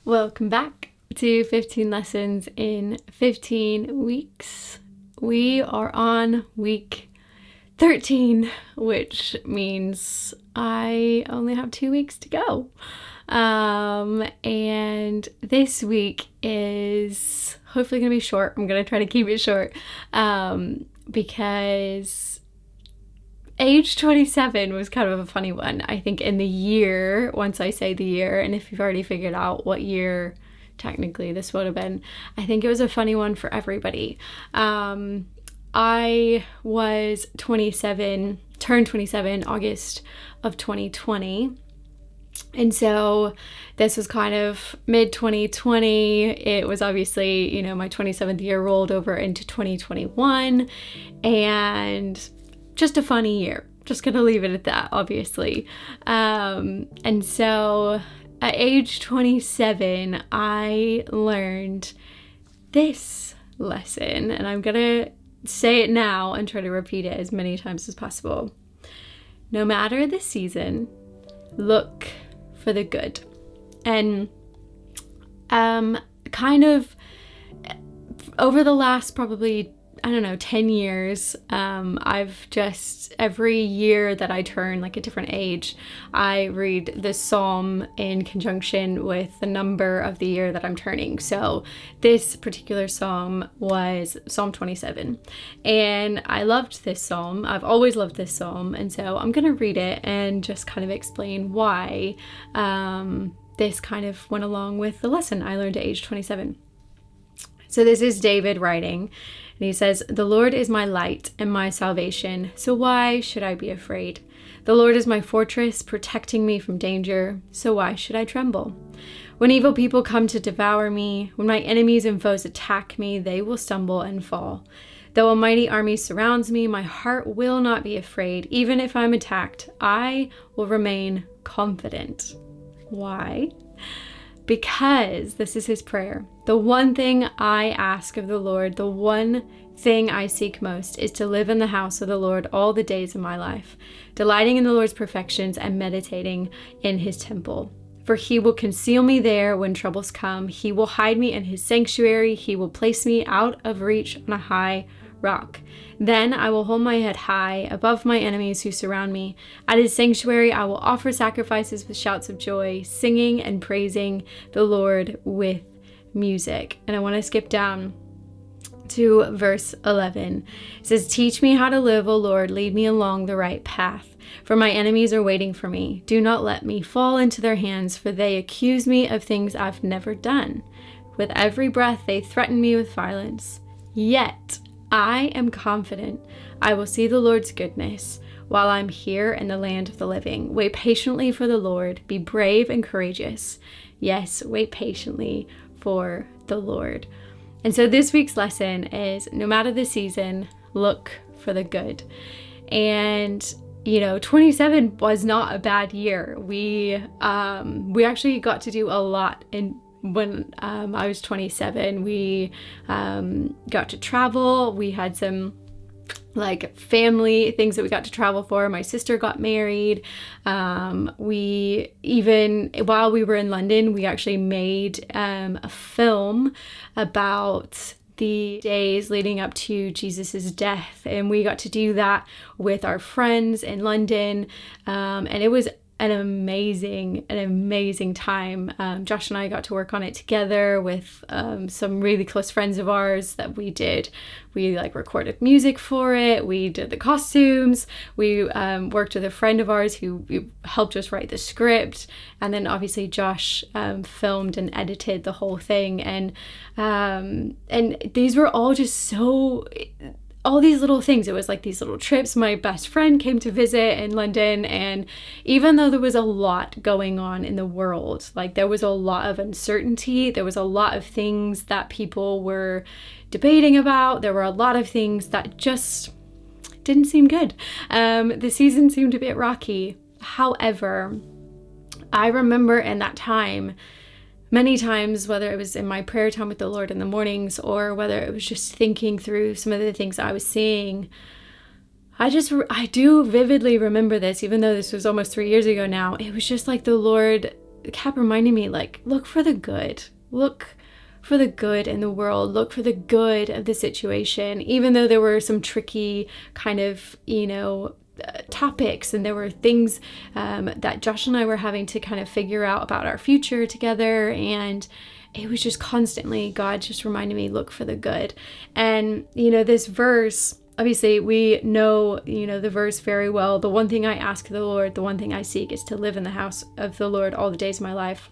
Welcome back to 15 Lessons in 15 Weeks. We are on week 13, which means I only have 2 weeks to go. And this week is hopefully going to be short. I'm going to try to keep it short because age 27 was kind of a funny one, I think, in the year, once I say the year, and if you've already figured out what year technically this would have been, I think it was a funny one for everybody. I was 27, turned 27 August of 2020. And so this was kind of mid-2020. It was obviously, my 27th year rolled over into 2021, and just a funny year. Just gonna leave it at that, obviously. And so at age 27, I learned this lesson, and I'm gonna say it now and try to repeat it as many times as possible. No matter the season, look for the good. And kind of over the last probably 10 years, I've just, every year that I turn like a different age, I read this psalm in conjunction with the number of the year that I'm turning. So this particular psalm was Psalm 27. And I loved this psalm. I've always loved this psalm. And so I'm going to read it and just kind of explain why this kind of went along with the lesson I learned at age 27. So this is David writing, and he says, "The Lord is my light and my salvation, so why should I be afraid? The Lord is my fortress, protecting me from danger, so why should I tremble? When evil people come to devour me, when my enemies and foes attack me, they will stumble and fall. Though a mighty army surrounds me, my heart will not be afraid. Even if I'm attacked, I will remain confident." Why? Because this is his prayer. The one thing I ask of the Lord, the one thing I seek most, is to live in the house of the Lord all the days of my life, delighting in the Lord's perfections and meditating in his temple. For he will conceal me there when troubles come. He will hide me in his sanctuary. He will place me out of reach on a high rock. Then I will hold my head high above my enemies who surround me. At his sanctuary I will offer sacrifices with shouts of joy, singing and praising the Lord with music. And I want to skip down to verse 11. It says, "Teach me how to live, O Lord, lead me along the right path. For my enemies are waiting for me. Do not let me fall into their hands, for they accuse me of things I've never done. With every breath they threaten me with violence. Yet I am confident I will see the Lord's goodness while I'm here in the land of the living. Wait patiently for the Lord. Be brave and courageous. Yes, wait patiently for the Lord." And so this week's lesson is, no matter the season, look for the good. And 27 was not a bad year. We actually got to do a lot when I was 27. We got to travel. We had some family things that we got to travel for. My sister got married. We even, while we were in London, we actually made a film about the days leading up to Jesus's death, and we got to do that with our friends in London, and it was an amazing time. Josh and I got to work on it together with some really close friends of ours that we did. We recorded music for it. We did the costumes. We worked with a friend of ours who helped us write the script. And then obviously Josh filmed and edited the whole thing. And these were all just so... all these little things. It was like these little trips. My best friend came to visit in London, and even though there was a lot going on in the world, there was a lot of uncertainty, there was a lot of things that people were debating about, there were a lot of things that just didn't seem good. The season seemed a bit rocky. However, I remember in that time, many times, whether it was in my prayer time with the Lord in the mornings or whether it was just thinking through some of the things I was seeing, I do vividly remember this, even though this was almost 3 years ago now. It was just like the Lord kept reminding me, like, look for the good. Look for the good in the world. Look for the good of the situation, even though there were some tricky kind of, topics, and there were things that Josh and I were having to kind of figure out about our future together. And it was just constantly God just reminded me, look for the good. And, this verse, obviously we know, the verse very well. The one thing I ask of the Lord, the one thing I seek is to live in the house of the Lord all the days of my life.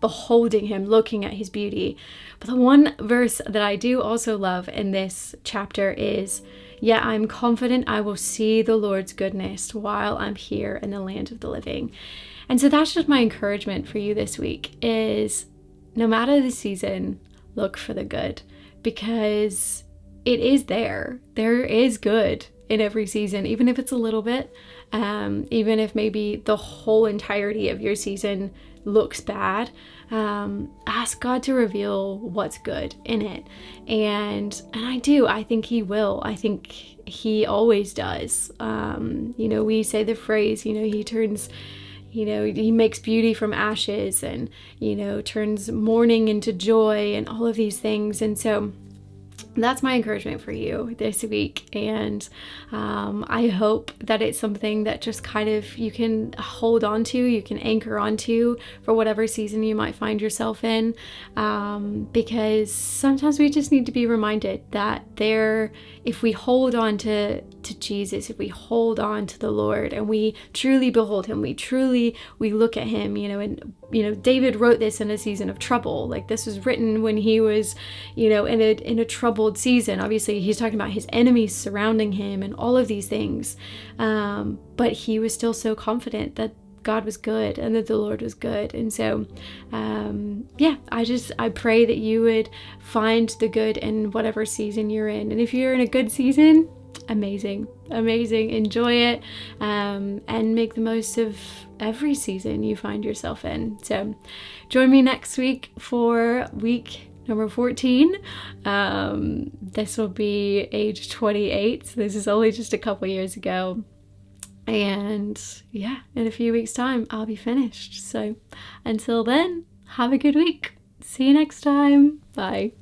Beholding him, looking at his beauty. But the one verse that I do also love in this chapter is, yet I'm confident I will see the Lord's goodness while I'm here in the land of the living. And so that's just my encouragement for you this week, is no matter the season, look for the good, because it is there. There is good in every season, even if it's a little bit, even if maybe the whole entirety of your season looks bad. Ask God to reveal what's good in it. And I think he will. I think he always does. We say the phrase, he turns, he makes beauty from ashes, and, turns mourning into joy, and all of these things. And so that's my encouragement for you this week. And I hope that it's something that just kind of you can hold on to, you can anchor onto for whatever season you might find yourself in. Because sometimes we just need to be reminded that if we hold on to Jesus, if we hold on to the Lord and we truly behold him, we look at him, and David wrote this in a season of trouble. Like, this was written when he was, in a troubled season. Obviously, he's talking about his enemies surrounding him and all of these things. But he was still so confident that God was good and that the Lord was good. And so, I pray that you would find the good in whatever season you're in. And if you're in a good season, amazing, enjoy it, and make the most of every season you find yourself in. So join me next week for week number 14. This will be age 28, so this is only just a couple years ago. And in a few weeks' time, I'll be finished. So until then, have a good week. See you next time. Bye.